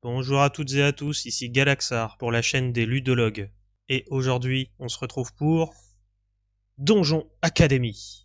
Bonjour à toutes et à tous, ici Galaxar pour la chaîne des ludologues. Et aujourd'hui, on se retrouve pour Donjon Academy.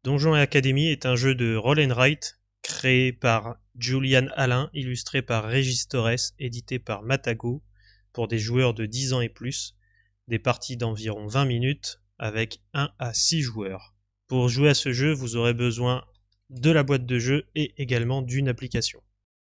Donjon Academy est un jeu de roll and write créé par Julian Alain, illustré par Régis Torres, édité par Matago, pour des joueurs de 10 ans et plus, des parties d'environ 20 minutes avec 1 à 6 joueurs. Pour jouer à ce jeu, vous aurez besoin de la boîte de jeu et également d'une application.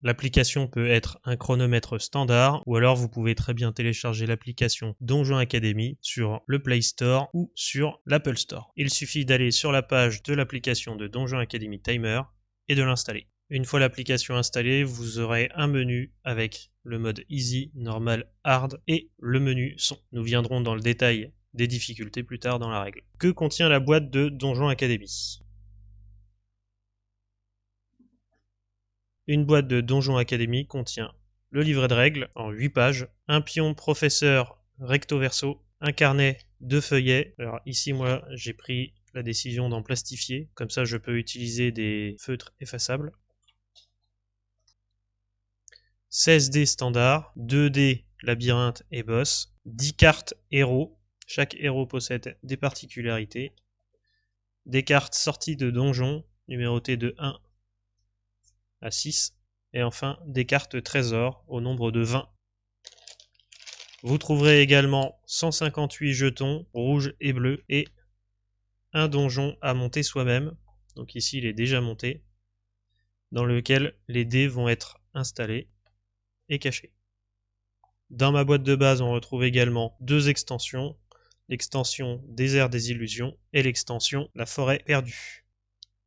L'application peut être un chronomètre standard ou alors vous pouvez très bien télécharger l'application Donjon Academy sur le Play Store ou sur l'Apple Store. Il suffit d'aller sur la page de l'application de Donjon Academy Timer et de l'installer. Une fois l'application installée, vous aurez un menu avec le mode Easy, Normal, Hard et le menu Son. Nous viendrons dans le détail des difficultés plus tard dans la règle. Que contient la boîte de Donjon Academy ? Une boîte de Donjon Academy contient le livret de règles en 8 pages, un pion professeur recto verso, un carnet de feuillets. Alors ici moi j'ai pris la décision d'en plastifier, comme ça je peux utiliser des feutres effaçables. 16 dés standards, 2 dés labyrinthe et boss, 10 cartes héros, chaque héros possède des particularités, des cartes sorties de donjon, numérotées de 1 à 6, et enfin des cartes trésors au nombre de 20. Vous trouverez également 158 jetons rouges et bleus et un donjon à monter soi-même, donc ici il est déjà monté, dans lequel les dés vont être installés et cachés. Dans ma boîte de base on retrouve également 2 extensions, l'extension Désert des Illusions et l'extension La Forêt Perdue.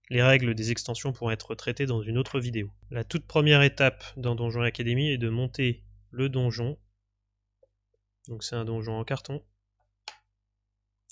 Les règles des extensions pourront être traitées dans une autre vidéo. La toute première étape dans Donjon Academy est de monter le donjon. Donc c'est un donjon en carton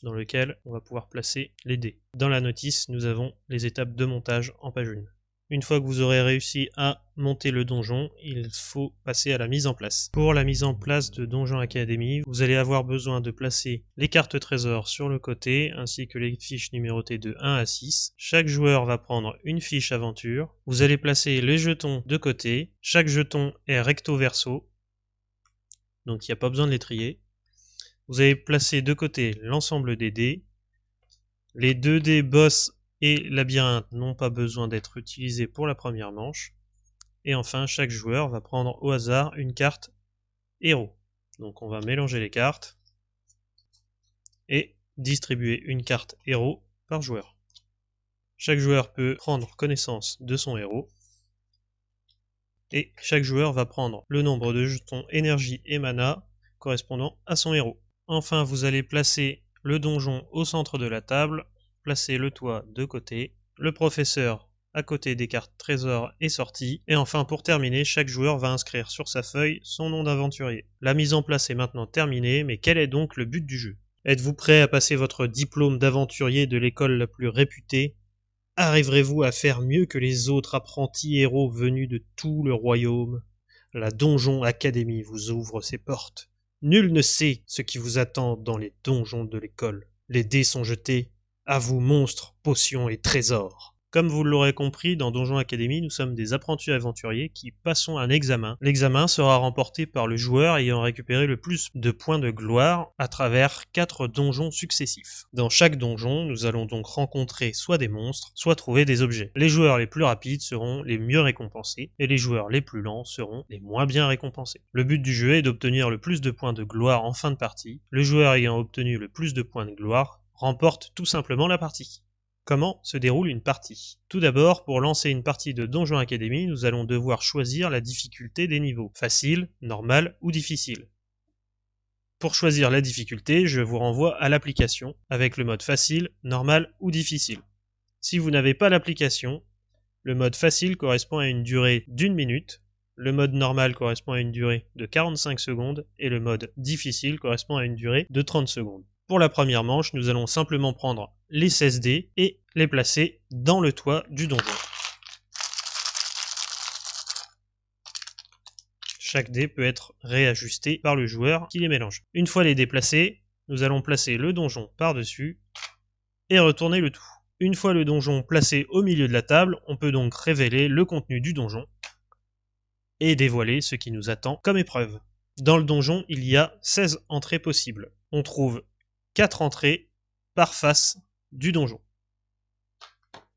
dans lequel on va pouvoir placer les dés. Dans la notice, nous avons les étapes de montage en page 1. Une fois que vous aurez réussi à monter le donjon, il faut passer à la mise en place. Pour la mise en place de Donjon Academy, vous allez avoir besoin de placer les cartes trésors sur le côté, ainsi que les fiches numérotées de 1 à 6. Chaque joueur va prendre une fiche aventure. Vous allez placer les jetons de côté. Chaque jeton est recto verso, donc il n'y a pas besoin de les trier. Vous allez placer de côté l'ensemble des dés. Les 2 dés boss et labyrinthe n'ont pas besoin d'être utilisés pour la première manche. Et enfin, chaque joueur va prendre au hasard une carte héros. Donc on va mélanger les cartes et distribuer une carte héros par joueur. Chaque joueur peut prendre connaissance de son héros. Et chaque joueur va prendre le nombre de jetons énergie et mana correspondant à son héros. Enfin, vous allez placer le donjon au centre de la table, placer le toit de côté, le professeur à côté des cartes trésors et sorties, et enfin pour terminer, chaque joueur va inscrire sur sa feuille son nom d'aventurier. La mise en place est maintenant terminée, mais quel est donc le but du jeu ? Êtes-vous prêt à passer votre diplôme d'aventurier de l'école la plus réputée ? Arriverez-vous à faire mieux que les autres apprentis héros venus de tout le royaume ? La Donjon Academy vous ouvre ses portes. Nul ne sait ce qui vous attend dans les donjons de l'école. Les dés sont jetés. À vous monstres, potions et trésors. Comme vous l'aurez compris, dans Donjon Academy, nous sommes des apprentis aventuriers qui passons un examen. L'examen sera remporté par le joueur ayant récupéré le plus de points de gloire à travers 4 donjons successifs. Dans chaque donjon, nous allons donc rencontrer soit des monstres, soit trouver des objets. Les joueurs les plus rapides seront les mieux récompensés, et les joueurs les plus lents seront les moins bien récompensés. Le but du jeu est d'obtenir le plus de points de gloire en fin de partie. Le joueur ayant obtenu le plus de points de gloire remporte tout simplement la partie. Comment se déroule une partie ? Tout d'abord, pour lancer une partie de Donjon Academy, nous allons devoir choisir la difficulté des niveaux, facile, normal ou difficile. Pour choisir la difficulté, je vous renvoie à l'application, avec le mode facile, normal ou difficile. Si vous n'avez pas l'application, le mode facile correspond à une durée d'1 minute, le mode normal correspond à une durée de 45 secondes, et le mode difficile correspond à une durée de 30 secondes. Pour la première manche, nous allons simplement prendre les 16 dés et les placer dans le toit du donjon. Chaque dé peut être réajusté par le joueur qui les mélange. Une fois les dés placés, nous allons placer le donjon par-dessus et retourner le tout. Une fois le donjon placé au milieu de la table, on peut donc révéler le contenu du donjon et dévoiler ce qui nous attend comme épreuve. Dans le donjon, il y a 16 entrées possibles. On trouve 4 entrées par face du donjon.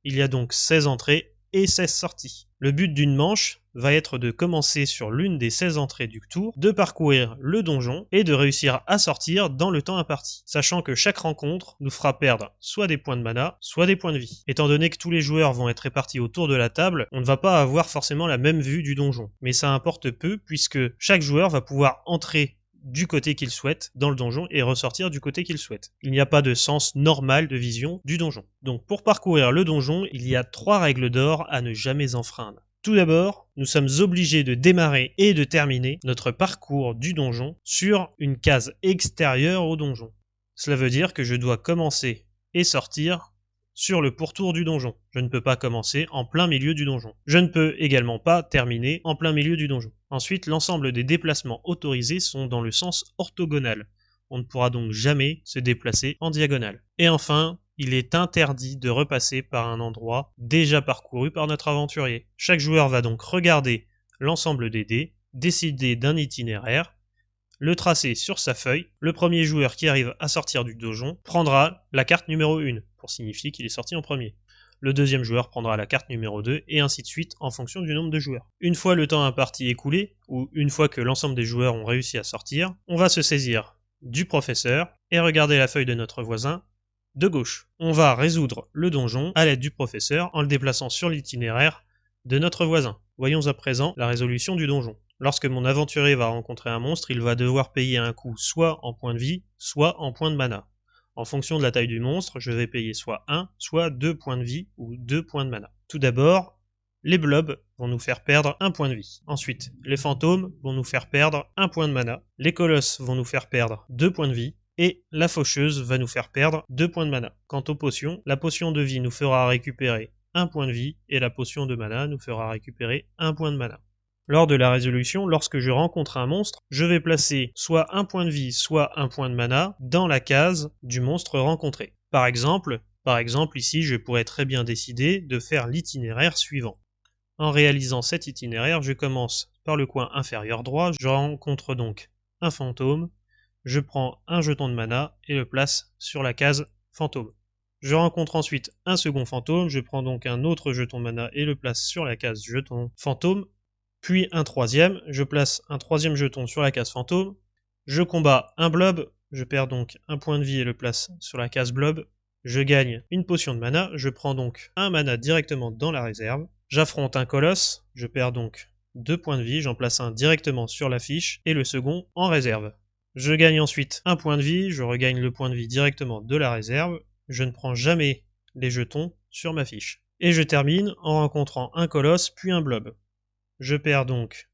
Il y a donc 16 entrées et 16 sorties. Le but d'une manche va être de commencer sur l'une des 16 entrées du tour, de parcourir le donjon et de réussir à sortir dans le temps imparti, sachant que chaque rencontre nous fera perdre soit des points de mana, soit des points de vie. Étant donné que tous les joueurs vont être répartis autour de la table, on ne va pas avoir forcément la même vue du donjon, mais ça importe peu puisque chaque joueur va pouvoir entrer du côté qu'il souhaite dans le donjon et ressortir du côté qu'il souhaite. Il n'y a pas de sens normal de vision du donjon. Donc pour parcourir le donjon, il y a 3 règles d'or à ne jamais enfreindre. Tout d'abord, nous sommes obligés de démarrer et de terminer notre parcours du donjon sur une case extérieure au donjon. Cela veut dire que je dois commencer et sortir sur le pourtour du donjon. Je ne peux pas commencer en plein milieu du donjon. Je ne peux également pas terminer en plein milieu du donjon. Ensuite, l'ensemble des déplacements autorisés sont dans le sens orthogonal. On ne pourra donc jamais se déplacer en diagonale. Et enfin, il est interdit de repasser par un endroit déjà parcouru par notre aventurier. Chaque joueur va donc regarder l'ensemble des dés, décider d'un itinéraire, le tracer sur sa feuille. Le premier joueur qui arrive à sortir du donjon prendra la carte numéro 1, pour signifier qu'il est sorti en premier. Le deuxième joueur prendra la carte numéro 2, et ainsi de suite en fonction du nombre de joueurs. Une fois le temps imparti écoulé, ou une fois que l'ensemble des joueurs ont réussi à sortir, on va se saisir du professeur et regarder la feuille de notre voisin de gauche. On va résoudre le donjon à l'aide du professeur en le déplaçant sur l'itinéraire de notre voisin. Voyons à présent la résolution du donjon. Lorsque mon aventurier va rencontrer un monstre, il va devoir payer un coût soit en points de vie, soit en points de mana. En fonction de la taille du monstre, je vais payer soit 1, soit 2 points de vie ou 2 points de mana. Tout d'abord, les blobs vont nous faire perdre 1 point de vie. Ensuite, les fantômes vont nous faire perdre 1 point de mana. Les colosses vont nous faire perdre 2 points de vie. Et la faucheuse va nous faire perdre 2 points de mana. Quant aux potions, la potion de vie nous fera récupérer 1 point de vie et la potion de mana nous fera récupérer 1 point de mana. Lors de la résolution, lorsque je rencontre un monstre, je vais placer soit 1 point de vie, soit 1 point de mana dans la case du monstre rencontré. Par exemple, ici, je pourrais très bien décider de faire l'itinéraire suivant. En réalisant cet itinéraire, je commence par le coin inférieur droit, je rencontre donc un fantôme, je prends un jeton de mana et le place sur la case fantôme. Je rencontre ensuite un second fantôme, je prends donc un autre jeton de mana et le place sur la case jeton fantôme, puis un troisième, je place un troisième jeton sur la case fantôme, je combats un blob, je perds donc un point de vie et le place sur la case blob, je gagne une potion de mana, je prends donc un mana directement dans la réserve, j'affronte un colosse, je perds donc 2 points de vie, j'en place un directement sur la fiche et le second en réserve. Je gagne ensuite un point de vie, je regagne le point de vie directement de la réserve, je ne prends jamais les jetons sur ma fiche. Et je termine en rencontrant un colosse puis un blob. Je perds donc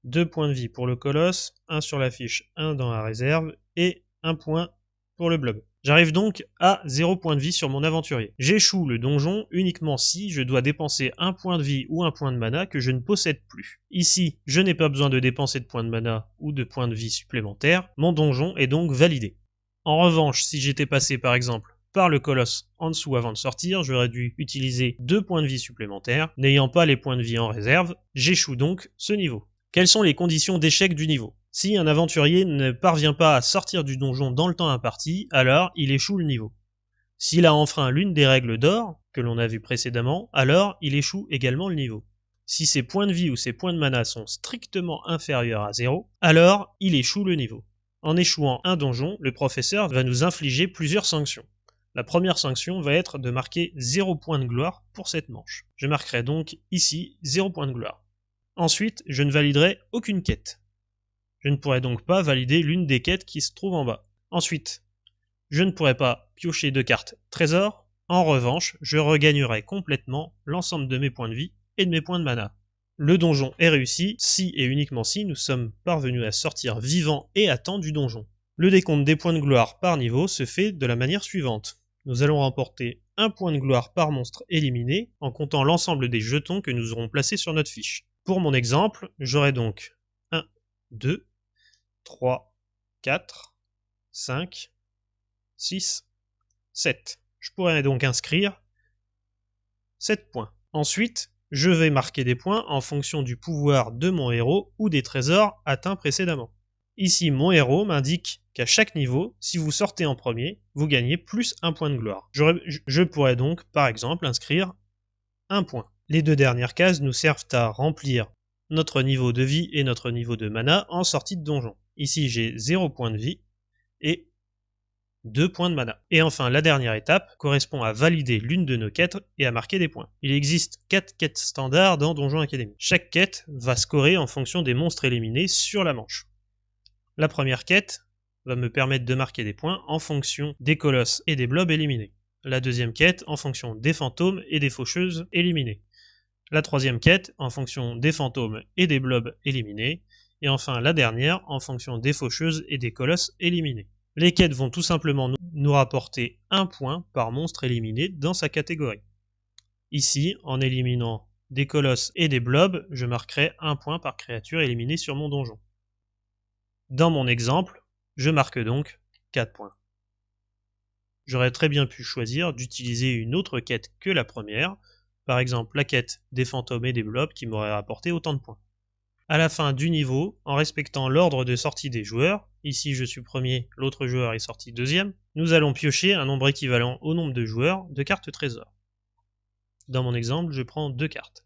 2 points de vie pour le colosse, 1 sur la fiche, 1 dans la réserve, et 1 point pour le blob. J'arrive donc à 0 point de vie sur mon aventurier. J'échoue le donjon uniquement si je dois dépenser un point de vie ou un point de mana que je ne possède plus. Ici, je n'ai pas besoin de dépenser de points de mana ou de points de vie supplémentaires, mon donjon est donc validé. En revanche, si j'étais passé par exemple par le colosse en dessous avant de sortir, j'aurais dû utiliser 2 points de vie supplémentaires. N'ayant pas les points de vie en réserve, j'échoue donc ce niveau. Quelles sont les conditions d'échec du niveau ? Si un aventurier ne parvient pas à sortir du donjon dans le temps imparti, alors il échoue le niveau. S'il a enfreint l'une des règles d'or, que l'on a vu précédemment, alors il échoue également le niveau. Si ses points de vie ou ses points de mana sont strictement inférieurs à 0, alors il échoue le niveau. En échouant un donjon, le professeur va nous infliger plusieurs sanctions. La première sanction va être de marquer 0 point de gloire pour cette manche. Je marquerai donc ici 0 point de gloire. Ensuite, je ne validerai aucune quête. Je ne pourrai donc pas valider l'une des quêtes qui se trouve en bas. Ensuite, je ne pourrai pas piocher de cartes trésor. En revanche, je regagnerai complètement l'ensemble de mes points de vie et de mes points de mana. Le donjon est réussi si et uniquement si nous sommes parvenus à sortir vivants et à temps du donjon. Le décompte des points de gloire par niveau se fait de la manière suivante. Nous allons remporter 1 point de gloire par monstre éliminé en comptant l'ensemble des jetons que nous aurons placés sur notre fiche. Pour mon exemple, j'aurai donc 2, 3, 4, 5, 6, 7. Je pourrais donc inscrire 7 points. Ensuite, je vais marquer des points en fonction du pouvoir de mon héros ou des trésors atteints précédemment. Ici, mon héros m'indique qu'à chaque niveau, si vous sortez en premier, vous gagnez plus 1 point de gloire. Je pourrais donc, par exemple, inscrire 1 point. Les deux dernières cases nous servent à remplir notre niveau de vie et notre niveau de mana en sortie de donjon. Ici, j'ai 0 point de vie et 2 points de mana. Et enfin, la dernière étape correspond à valider l'une de nos quêtes et à marquer des points. Il existe 4 quêtes standards dans Donjon Academy. Chaque quête va scorer en fonction des monstres éliminés sur la manche. La première quête va me permettre de marquer des points en fonction des colosses et des blobs éliminés. La deuxième quête en fonction des fantômes et des faucheuses éliminés. La troisième quête en fonction des fantômes et des blobs éliminés. Et enfin la dernière en fonction des faucheuses et des colosses éliminés. Les quêtes vont tout simplement nous rapporter 1 point par monstre éliminé dans sa catégorie. Ici, en éliminant des colosses et des blobs, je marquerai 1 point par créature éliminée sur mon donjon. Dans mon exemple, je marque donc 4 points. J'aurais très bien pu choisir d'utiliser une autre quête que la première, par exemple la quête des fantômes et des blobs qui m'aurait rapporté autant de points. À la fin du niveau, en respectant l'ordre de sortie des joueurs, ici je suis premier, l'autre joueur est sorti deuxième, nous allons piocher un nombre équivalent au nombre de joueurs de cartes trésor. Dans mon exemple, je prends 2 cartes.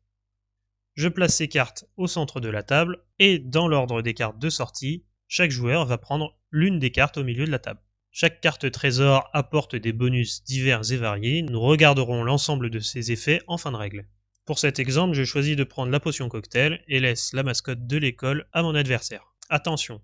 Je place ces cartes au centre de la table, et dans l'ordre des cartes de sortie, chaque joueur va prendre l'une des cartes au milieu de la table. Chaque carte trésor apporte des bonus divers et variés, nous regarderons l'ensemble de ces effets en fin de règle. Pour cet exemple, je choisis de prendre la potion cocktail et laisse la mascotte de l'école à mon adversaire. Attention,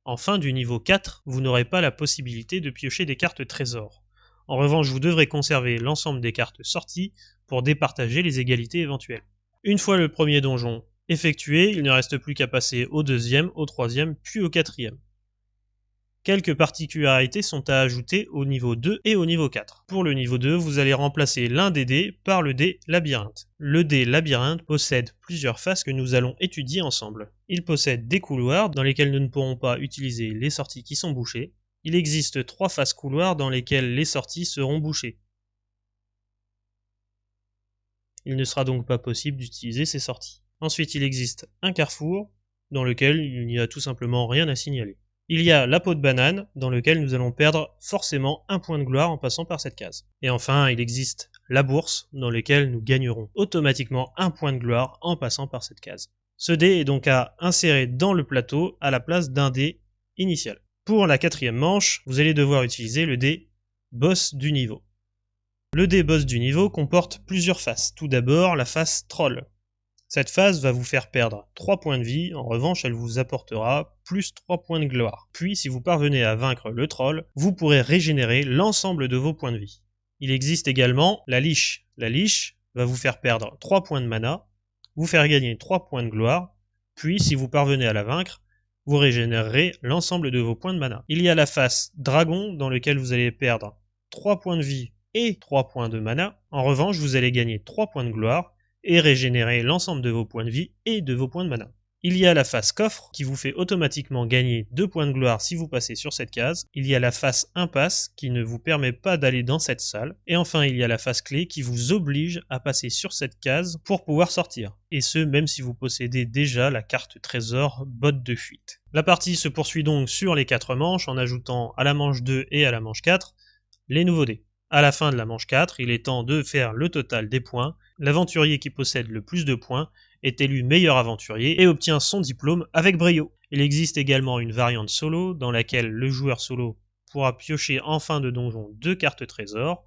en fin du niveau 4, vous n'aurez pas la possibilité de piocher des cartes trésors. En revanche, vous devrez conserver l'ensemble des cartes sorties pour départager les égalités éventuelles. Une fois le premier donjon effectué, il ne reste plus qu'à passer au deuxième, au troisième, puis au quatrième. Quelques particularités sont à ajouter au niveau 2 et au niveau 4. Pour le niveau 2, vous allez remplacer l'un des dés par le dé labyrinthe. Le dé labyrinthe possède plusieurs faces que nous allons étudier ensemble. Il possède des couloirs dans lesquels nous ne pourrons pas utiliser les sorties qui sont bouchées. Il existe 3 faces couloirs dans lesquelles les sorties seront bouchées. Il ne sera donc pas possible d'utiliser ces sorties. Ensuite, il existe un carrefour dans lequel il n'y a tout simplement rien à signaler. Il y a la peau de banane, dans lequel nous allons perdre forcément 1 point de gloire en passant par cette case. Et enfin, il existe la bourse, dans laquelle nous gagnerons automatiquement 1 point de gloire en passant par cette case. Ce dé est donc à insérer dans le plateau à la place d'un dé initial. Pour la 4e manche, vous allez devoir utiliser le dé boss du niveau. Le dé boss du niveau comporte plusieurs faces. Tout d'abord, la face troll. Cette phase va vous faire perdre 3 points de vie, en revanche elle vous apportera plus 3 points de gloire. Puis si vous parvenez à vaincre le troll, vous pourrez régénérer l'ensemble de vos points de vie. Il existe également la liche. La liche va vous faire perdre 3 points de mana, vous faire gagner 3 points de gloire, puis si vous parvenez à la vaincre, vous régénérerez l'ensemble de vos points de mana. Il y a la face dragon dans lequel vous allez perdre 3 points de vie et 3 points de mana. En revanche, vous allez gagner 3 points de gloire, et régénérer l'ensemble de vos points de vie et de vos points de mana. Il y a la face coffre qui vous fait automatiquement gagner 2 points de gloire si vous passez sur cette case. Il y a la face impasse qui ne vous permet pas d'aller dans cette salle. Et enfin il y a la face clé qui vous oblige à passer sur cette case pour pouvoir sortir. Et ce même si vous possédez déjà la carte trésor botte de fuite. La partie se poursuit donc sur les 4 manches en ajoutant à la manche 2 et à la manche 4 les nouveaux dés. À la fin de la manche 4, il est temps de faire le total des points. L'aventurier qui possède le plus de points est élu meilleur aventurier et obtient son diplôme avec brio. Il existe également une variante solo dans laquelle le joueur solo pourra piocher en fin de donjon 2 cartes trésor,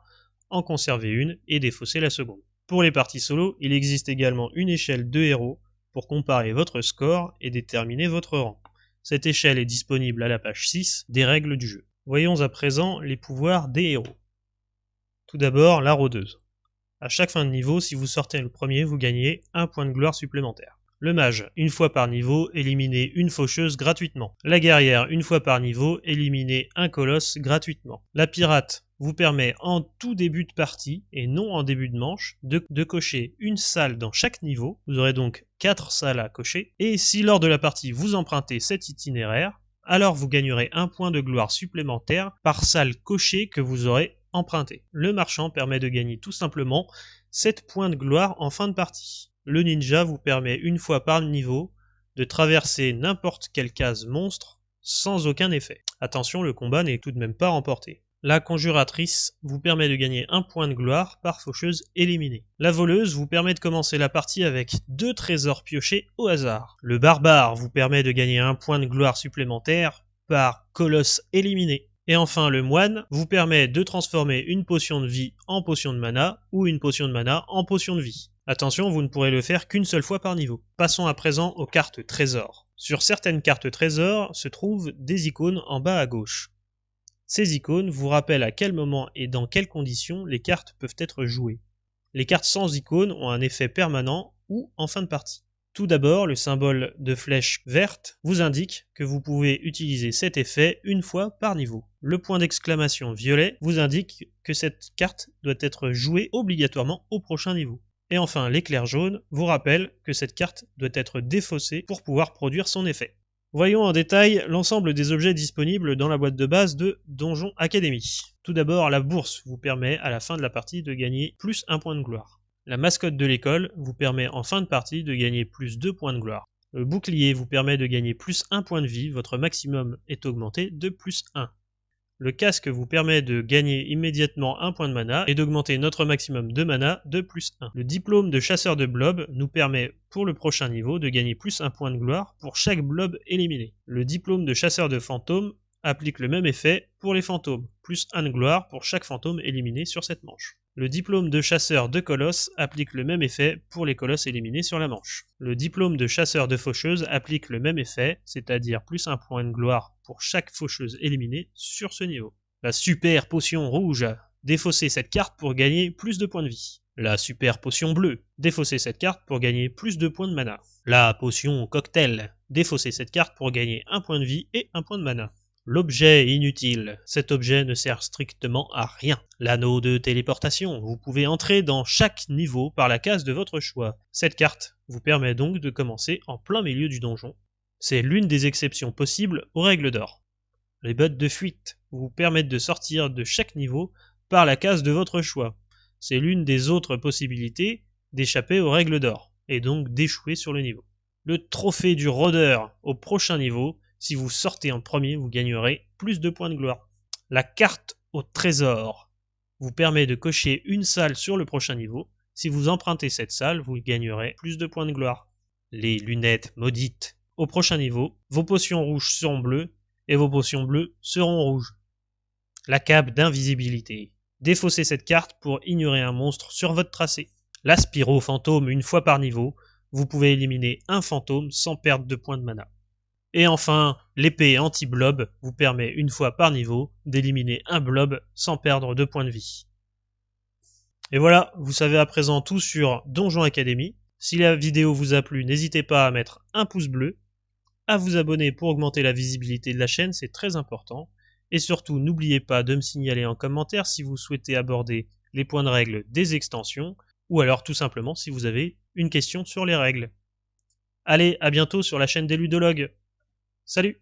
en conserver une et défausser la seconde. Pour les parties solo, il existe également une échelle de héros pour comparer votre score et déterminer votre rang. Cette échelle est disponible à la page 6 des règles du jeu. Voyons à présent les pouvoirs des héros. Tout d'abord, la rôdeuse. À chaque fin de niveau, si vous sortez le premier, vous gagnez 1 point de gloire supplémentaire. Le mage, une fois par niveau, éliminez une faucheuse gratuitement. La guerrière, une fois par niveau, éliminez un colosse gratuitement. La pirate vous permet en tout début de partie, et non en début de manche, de cocher une salle dans chaque niveau. Vous aurez donc 4 salles à cocher. Et si lors de la partie vous empruntez cet itinéraire, alors vous gagnerez un point de gloire supplémentaire par salle cochée que vous aurez emprunté. Le marchand permet de gagner tout simplement 7 points de gloire en fin de partie. Le ninja vous permet une fois par niveau de traverser n'importe quelle case monstre sans aucun effet. Attention, le combat n'est tout de même pas remporté. La conjuratrice vous permet de gagner un point de gloire par faucheuse éliminée. La voleuse vous permet de commencer la partie avec 2 trésors piochés au hasard. Le barbare vous permet de gagner un point de gloire supplémentaire par colosse éliminé. Et enfin, le moine vous permet de transformer une potion de vie en potion de mana ou une potion de mana en potion de vie. Attention, vous ne pourrez le faire qu'une seule fois par niveau. Passons à présent aux cartes trésors. Sur certaines cartes trésors se trouvent des icônes en bas à gauche. Ces icônes vous rappellent à quel moment et dans quelles conditions les cartes peuvent être jouées. Les cartes sans icônes ont un effet permanent ou en fin de partie. Tout d'abord, le symbole de flèche verte vous indique que vous pouvez utiliser cet effet une fois par niveau. Le point d'exclamation violet vous indique que cette carte doit être jouée obligatoirement au prochain niveau. Et enfin, l'éclair jaune vous rappelle que cette carte doit être défaussée pour pouvoir produire son effet. Voyons en détail l'ensemble des objets disponibles dans la boîte de base de Donjon Academy. Tout d'abord, la bourse vous permet à la fin de la partie de gagner plus 1 point de gloire. La mascotte de l'école vous permet en fin de partie de gagner plus 2 points de gloire. Le bouclier vous permet de gagner plus 1 point de vie, votre maximum est augmenté de plus 1. Le casque vous permet de gagner immédiatement 1 point de mana et d'augmenter notre maximum de mana de plus 1. Le diplôme de chasseur de blob nous permet pour le prochain niveau de gagner plus 1 point de gloire pour chaque blob éliminé. Le diplôme de chasseur de fantômes applique le même effet pour les fantômes, plus 1 de gloire pour chaque fantôme éliminé sur cette manche. Le diplôme de chasseur de colosse applique le même effet pour les colosses éliminés sur la manche. Le diplôme de chasseur de faucheuse applique le même effet, c'est-à-dire plus 1 point de gloire pour chaque faucheuse éliminée sur ce niveau. La super potion rouge, défaussez cette carte pour gagner plus de points de vie. La super potion bleue, défaussez cette carte pour gagner plus de points de mana. La potion cocktail, défaussez cette carte pour gagner 1 point de vie et 1 point de mana. L'objet inutile. Cet objet ne sert strictement à rien. L'anneau de téléportation. Vous pouvez entrer dans chaque niveau par la case de votre choix. Cette carte vous permet donc de commencer en plein milieu du donjon. C'est l'une des exceptions possibles aux règles d'or. Les bottes de fuite vous permettent de sortir de chaque niveau par la case de votre choix. C'est l'une des autres possibilités d'échapper aux règles d'or, et donc d'échouer sur le niveau. Le trophée du rôdeur au prochain niveau. Si vous sortez en premier, vous gagnerez plus de points de gloire. La carte au trésor vous permet de cocher une salle sur le prochain niveau. Si vous empruntez cette salle, vous gagnerez plus de points de gloire. Les lunettes maudites. Au prochain niveau, vos potions rouges seront bleues et vos potions bleues seront rouges. La cape d'invisibilité. Défaussez cette carte pour ignorer un monstre sur votre tracé. La Spyro fantôme une fois par niveau. Vous pouvez éliminer un fantôme sans perdre de points de mana. Et enfin, l'épée anti-blob vous permet une fois par niveau d'éliminer un blob sans perdre de points de vie. Et voilà, vous savez à présent tout sur Donjon Academy. Si la vidéo vous a plu, n'hésitez pas à mettre un pouce bleu, à vous abonner pour augmenter la visibilité de la chaîne, c'est très important. Et surtout, n'oubliez pas de me signaler en commentaire si vous souhaitez aborder les points de règle des extensions, ou alors tout simplement si vous avez une question sur les règles. Allez, à bientôt sur la chaîne des ludologues. Salut!